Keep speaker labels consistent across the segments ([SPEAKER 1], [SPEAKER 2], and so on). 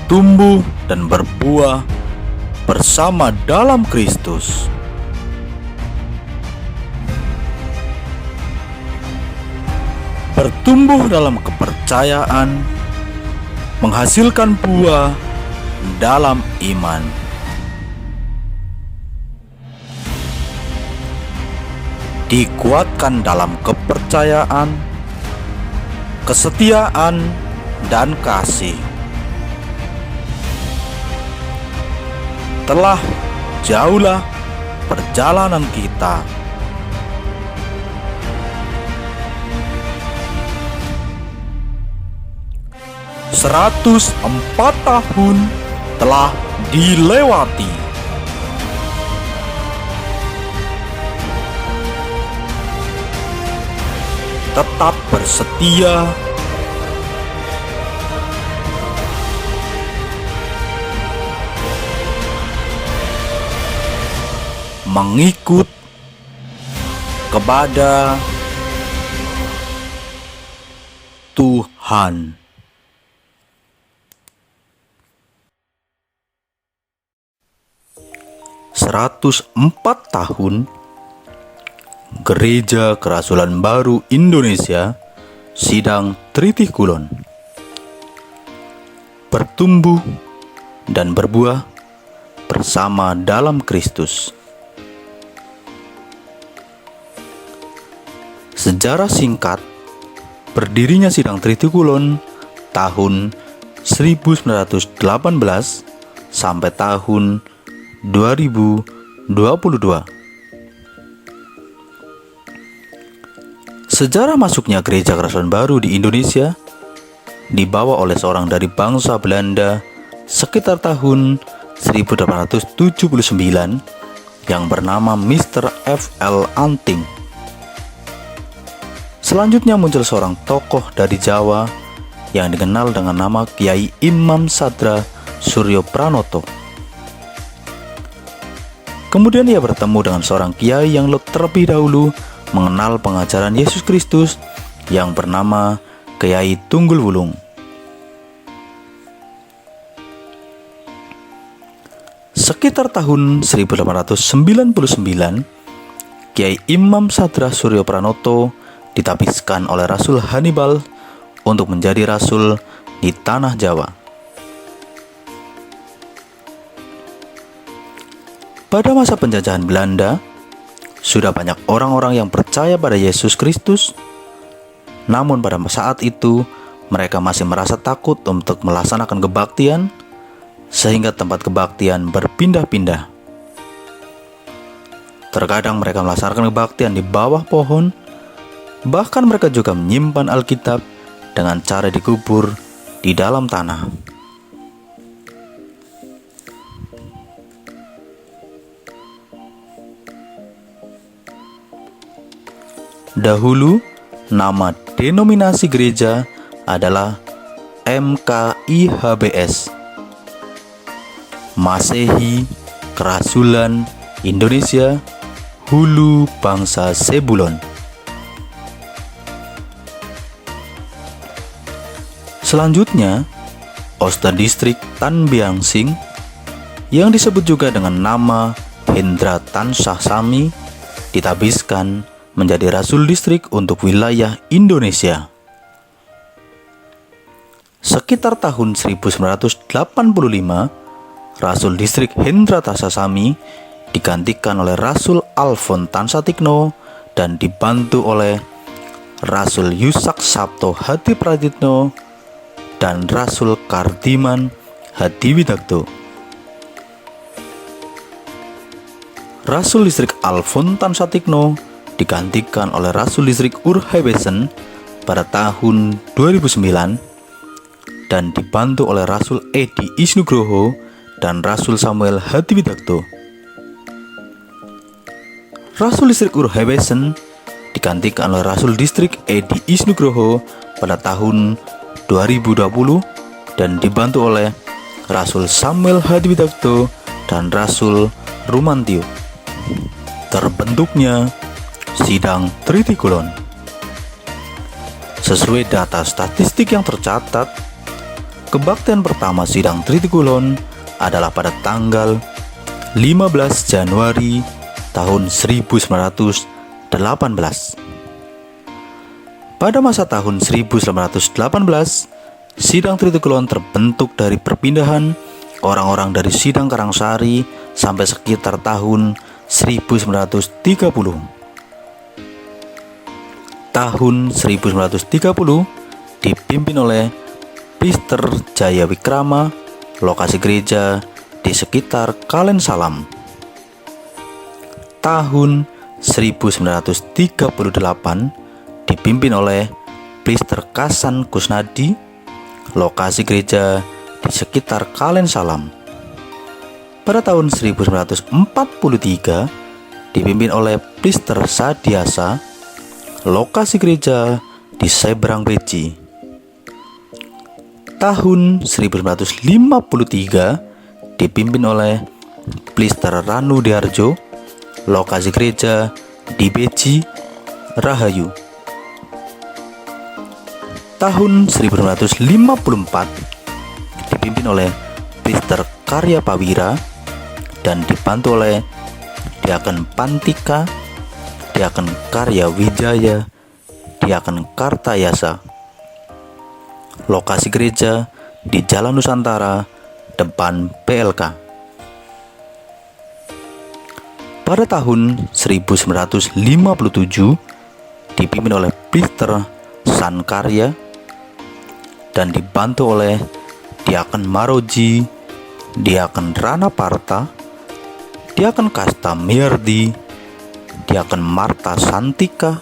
[SPEAKER 1] bertumbuh dan berbuah bersama dalam Kristus. Bertumbuh dalam kepercayaan, menghasilkan buah dalam iman. Dikuatkan dalam kepercayaan, kesetiaan, dan kasih. Telah jauhlah perjalanan kita. Seratus 104 tahun telah dilewati. Tetap bersetia, mengikut kepada Tuhan. Seratus 104 tahun Gereja Kerasulan Baru Indonesia Sidang Tritikulon bertumbuh dan berbuah bersama dalam Kristus. Sejarah singkat berdirinya Sidang Tritikulon tahun 1918 sampai tahun 2022. Sejarah masuknya Gereja Kerasulan Baru di Indonesia dibawa oleh seorang dari bangsa Belanda sekitar tahun 1879 yang bernama Mr. F.L. Anting. Selanjutnya muncul seorang tokoh dari Jawa yang dikenal dengan nama Kiai Imam Sadra Suryo Pranoto. Kemudian ia bertemu dengan seorang kiai yang terlebih dahulu mengenal pengajaran Yesus Kristus yang bernama Kiai Tunggul Wulung. Sekitar tahun 1899, Kiai Imam Sadra Suryo Pranoto ditapiskan oleh Rasul Hannibal untuk menjadi rasul di tanah Jawa. Pada masa penjajahan Belanda, sudah banyak orang-orang yang percaya pada Yesus Kristus. Namun pada saat itu, mereka masih merasa takut untuk melaksanakan kebaktian, sehingga tempat kebaktian berpindah-pindah. Terkadang mereka melaksanakan kebaktian di bawah pohon, bahkan mereka juga menyimpan Alkitab dengan cara dikubur di dalam tanah. Dahulu, nama denominasi gereja adalah MKIHBS, Masehi Kerasulan Indonesia Hulu Bangsa Sebulon. Selanjutnya, Ostadistrik Tan Biang Sing yang disebut juga dengan nama Hendra Tan Sah Sami ditabiskan menjadi Rasul Distrik untuk wilayah Indonesia. Sekitar tahun 1985, Rasul Distrik Hendra Tasasami digantikan oleh Rasul Alfon Tansatikno dan dibantu oleh Rasul Yusak Sabto Hadi Praditno dan Rasul Kardiman Hadi Widakto. Rasul Distrik Alfon Tansatikno digantikan oleh Rasul Distrik Urhebesen pada tahun 2009 dan dibantu oleh Rasul Edi Isnugroho dan Rasul Samuel Hadiwidakto. Rasul Distrik Urhebesen digantikan oleh Rasul Distrik Edi Isnugroho pada tahun 2020 dan dibantu oleh Rasul Samuel Hadiwidakto dan Rasul Rumantio. Terbentuknya Sidang Tritikulon. Sesuai data statistik yang tercatat, Kebaktian pertama sidang Tritikulon adalah pada tanggal 15 Januari tahun 1918. Pada masa tahun 1918, sidang Tritikulon terbentuk dari perpindahan orang-orang dari sidang Karangsari sampai sekitar tahun 1930. Tahun 1930 dipimpin oleh Pister Jaya Wikrama, lokasi gereja di sekitar Kalen Salam. Tahun 1938 dipimpin oleh Pister Kasan Kusnadi, lokasi gereja di sekitar Kalen Salam. Pada tahun 1943 dipimpin oleh Pister Sadiasa, lokasi gereja di Seberang Beci. Tahun 1953 dipimpin oleh Pister Ranu Diarjo, lokasi gereja di Beci, Rahayu. Tahun 1954 dipimpin oleh Pister Karya Pawira dan dibantu oleh Diaken Pantika, Diaken Karya Wijaya, Diaken Kartayasa. Lokasi gereja di Jalan Nusantara, depan PLK. Pada tahun 1957 dipimpin oleh Pister Sankarya dan dibantu oleh Diaken Maroji, Diaken Rana Parta, Diaken Kasta Miyardi, Diaken Marta Santika,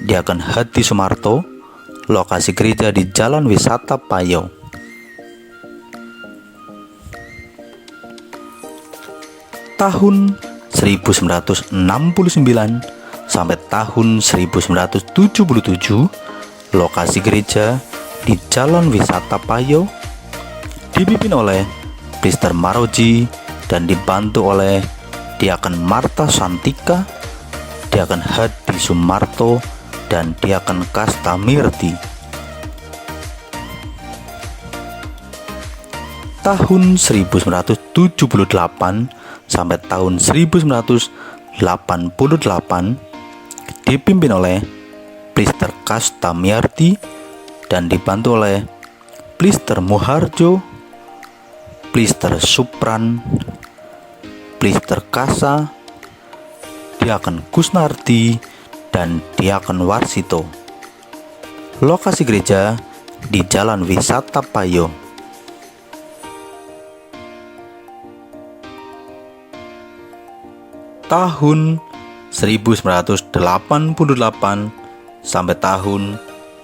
[SPEAKER 1] Diaken Hadi Sumarto, lokasi gereja di Jalan Wisata Payau. Tahun 1969 sampai tahun 1977, lokasi gereja di Jalan Wisata Payau dipimpin oleh Pister Maroji dan dibantu oleh Diaken Marta Santika, Diaken Hadi Sumarto, dan Diaken Kasta Mirti. Tahun 1978 sampai tahun 1988 dipimpin oleh Pister Kasta Miyarti dan dibantu oleh Pister Muharjo, Pister Supran, Pister Kasa, Diaken Kusnardi, dan Diaken Warsito. Lokasi gereja di Jalan Wisata Payau. Tahun 1988 sampai tahun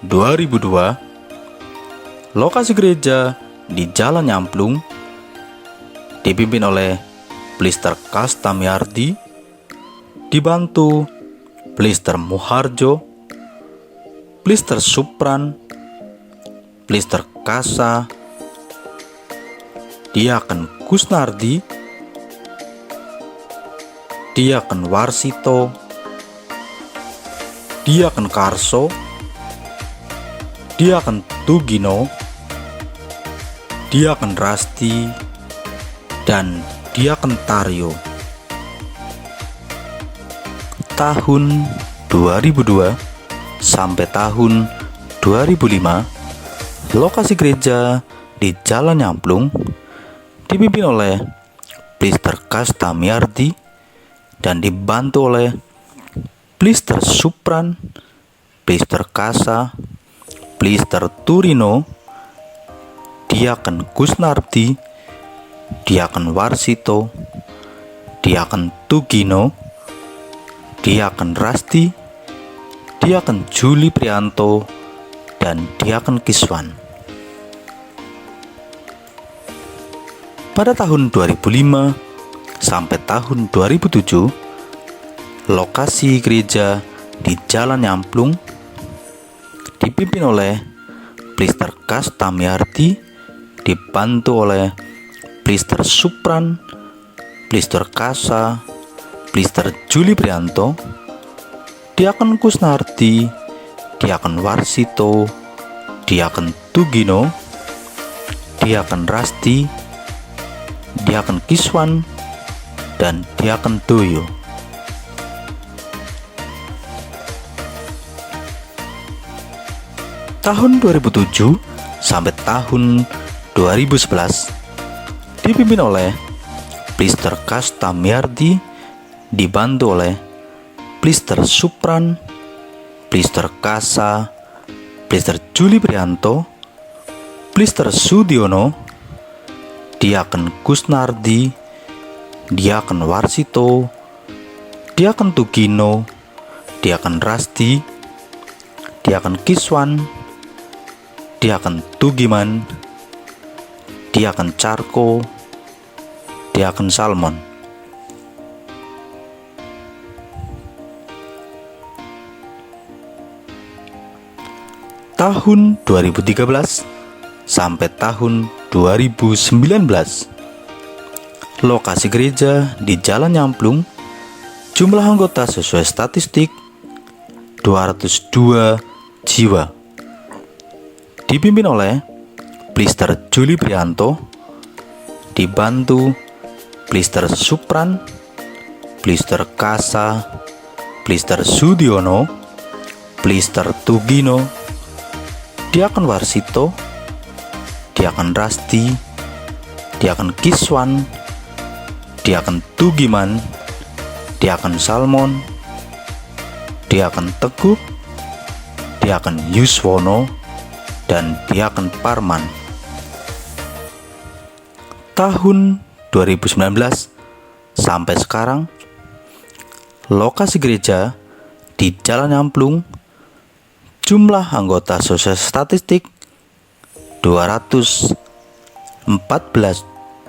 [SPEAKER 1] 2002, lokasi gereja di Jalan Nyamplung dipimpin oleh Pister Kasta Miyardi, dibantu Pister Muharjo, Pister Supran, Pister Kasa, Diaken Kusnardi, Diaken Warsito, Diaken Karso, Diaken Tugino, Diaken Rasti, dan Diaken Taryo. Tahun 2002 sampai tahun 2005, lokasi gereja di Jalan Nyamplung dipimpin oleh Pister Kasta Miyardi dan dibantu oleh Pister Supran, Pister Kasa, Pister Turino, Diaken Kusnardi, Diaken Warsito, Diaken Tugino, Diaken Rasti, Diaken Juli Prianto, dan Diaken Kiswan. Pada tahun 2005 sampai tahun 2007, lokasi gereja di Jalan Nyamplung dipimpin oleh Pister Kasta Miyardi, dibantu oleh Pister Supran, Pister Kasa, Pister Juli Prianto, Diaken Kusnardi, Diaken Warsito, Diaken Tugino, Diaken Rasti, Diaken Kiswan, dan Diaken Doyo. Tahun 2007 sampai tahun 2011 dipimpin oleh Plister Kastamiardi, dibantu oleh Plister Supran, Plister Kasa, Plister Juli Prianto, Plister Sudiono, Diaken Kusnardi, Diaken Warsito, Diaken Tugino, Diaken Rasti, Diaken Kiswan, Diaken Tugiman, Diaken Carko, Diaken Salmon. Tahun 2013 sampai tahun 2019, lokasi gereja di Jalan Nyamplung, jumlah anggota sesuai statistik 202 jiwa. Dipimpin oleh Plister Juli Prianto, dibantu Plister Supran, Plister Kasa, Plister Sudiono, Plister Tugino, Diaken Warsito, Diaken Rasti, Diaken Kiswan, Diaken Tugiman, Diaken Salmon, Diaken Teguh, Diaken Yuswono, dan Diaken Parman. Tahun 2019 sampai sekarang, lokasi gereja di Jalan Nyamplung, jumlah anggota sesuai statistik 214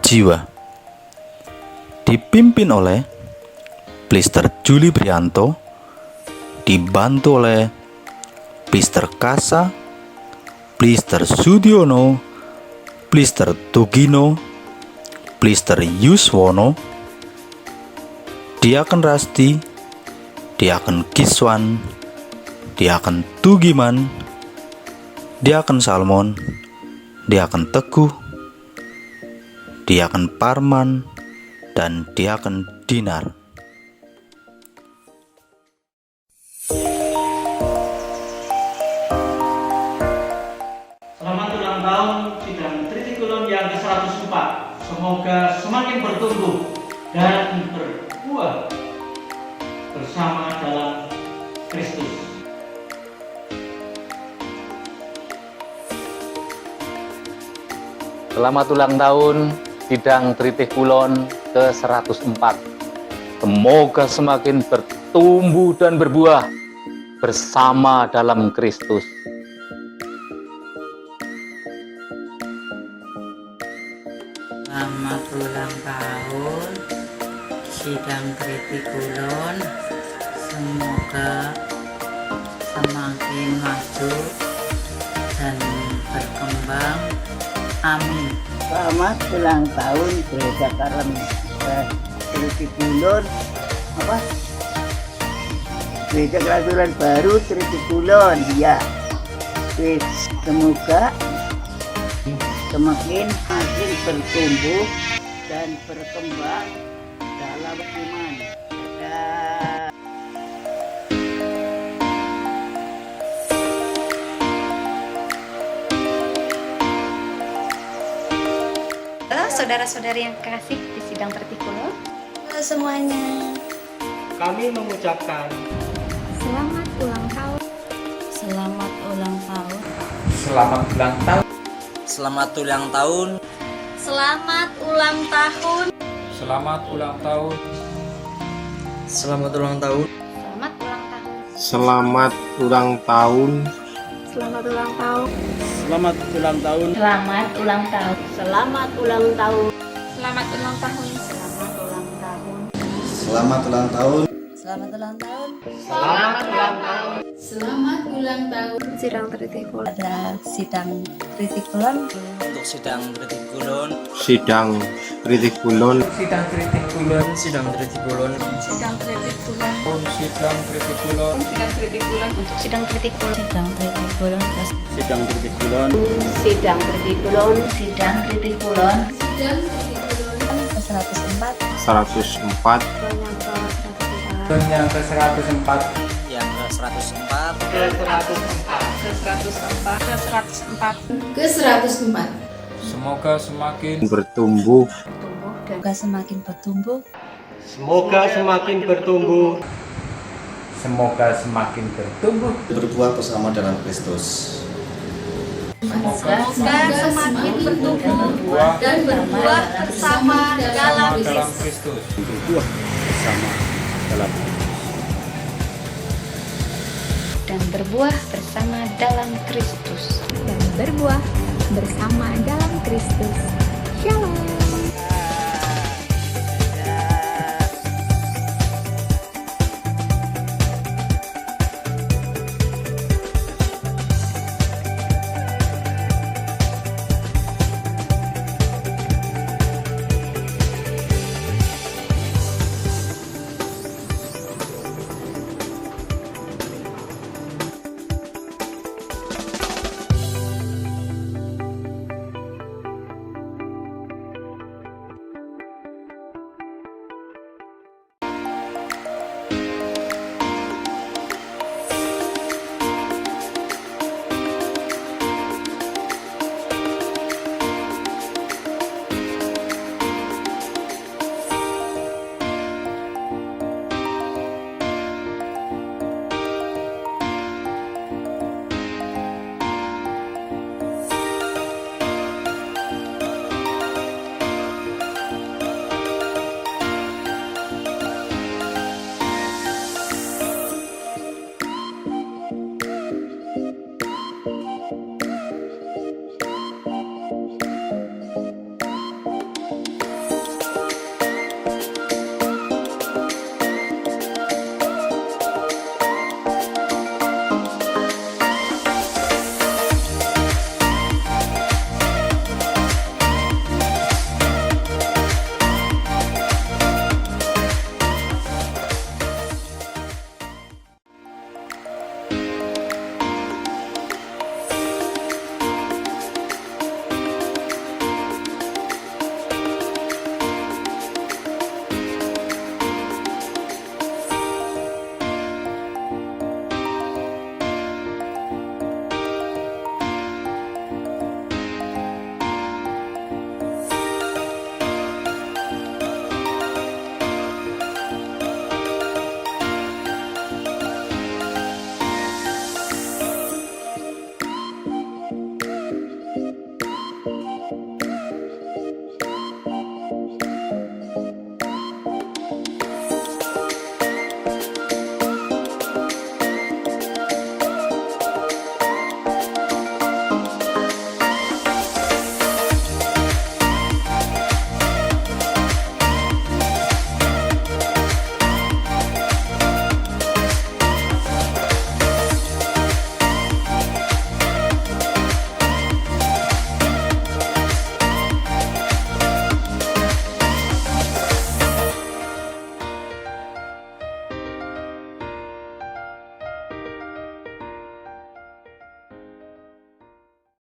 [SPEAKER 1] jiwa. Dipimpin oleh Plister Juli Prianto, dibantu oleh Plister Kasa, Plister Sudiono, Plister Tugino, Plister Yuswono, Diaken Rasti, Diaken Kiswan, Diaken Tugiman, Diaken Salmon, Diaken Teguh, Diaken Parman, dan Diaken Dinar.
[SPEAKER 2] Selamat ulang tahun sidang Tritikulum yang ke-104. Semoga semakin bertumbuh dan berbuah bersama dalam Kristus.
[SPEAKER 3] Selamat ulang tahun Sidang Tritih Kulon ke-104. Semoga semakin bertumbuh dan berbuah bersama dalam Kristus.
[SPEAKER 4] Selamat ulang tahun Sidang Tritih Kulon. Semoga semakin maju dan berkembang. Amin.
[SPEAKER 5] Selamat ulang tahun Gereja Karem Tritih Kulon. Gereja Kerasulan Baru Tritih Kulon. Ya. Semoga semakin bertumbuh dan berkembang dalam iman. Dadah.
[SPEAKER 6] Saudara-saudari yang kasih di Sidang Tritih Kulon, halo semuanya.
[SPEAKER 2] Kami mengucapkan
[SPEAKER 6] Selamat ulang tahun.
[SPEAKER 4] Selamat ulang tahun.
[SPEAKER 7] Selamat ulang tahun.
[SPEAKER 8] Selamat ulang tahun.
[SPEAKER 6] Selamat ulang tahun.
[SPEAKER 7] Selamat ulang tahun.
[SPEAKER 8] Selamat ulang tahun.
[SPEAKER 6] Selamat ulang tahun.
[SPEAKER 7] Selamat ulang tahun.
[SPEAKER 6] Selamat ulang tahun.
[SPEAKER 8] Selamat ulang tahun.
[SPEAKER 6] Selamat ulang tahun.
[SPEAKER 8] Selamat ulang tahun.
[SPEAKER 6] Selamat ulang tahun.
[SPEAKER 8] Selamat ulang tahun.
[SPEAKER 6] Selamat ulang tahun.
[SPEAKER 8] Selamat ulang tahun.
[SPEAKER 6] Selamat ulang tahun.
[SPEAKER 9] Selamat ulang tahun sidang Tritikulon.
[SPEAKER 4] Pada sidang Tritikulon.
[SPEAKER 8] Untuk sidang Tritikulon.
[SPEAKER 10] Sidang Tritikulon.
[SPEAKER 7] Sidang Tritikulon.
[SPEAKER 8] Sidang Tritikulon.
[SPEAKER 6] Sidang Tritikulon.
[SPEAKER 7] Sidang Tritikulon.
[SPEAKER 6] Sidang Tritikulon. Untuk sidang Tritikulon.
[SPEAKER 4] Sidang Tritikulon.
[SPEAKER 10] Sidang Tritikulon.
[SPEAKER 9] Sidang Tritikulon.
[SPEAKER 4] Sidang Tritikulon.
[SPEAKER 9] Sidang Tritikulon.
[SPEAKER 4] Ke-104.
[SPEAKER 10] 104.
[SPEAKER 7] Yang ke-104.
[SPEAKER 8] Yang ke-104.
[SPEAKER 9] Ke-104.
[SPEAKER 7] Semoga semakin
[SPEAKER 10] Bertumbuh.
[SPEAKER 4] Semoga semakin bertumbuh.
[SPEAKER 2] Semoga semakin bertumbuh.
[SPEAKER 7] Semoga semakin bertumbuh.
[SPEAKER 1] Berbuah bersama dalam Kristus.
[SPEAKER 9] Semoga semakin bertumbuh dan berbuah bersama dalam
[SPEAKER 7] Dalam Kristus.
[SPEAKER 10] Berbuah bersama dalam
[SPEAKER 6] Dan berbuah bersama dalam Kristus.
[SPEAKER 9] dan berbuah bersama dalam Kristus. Shalom.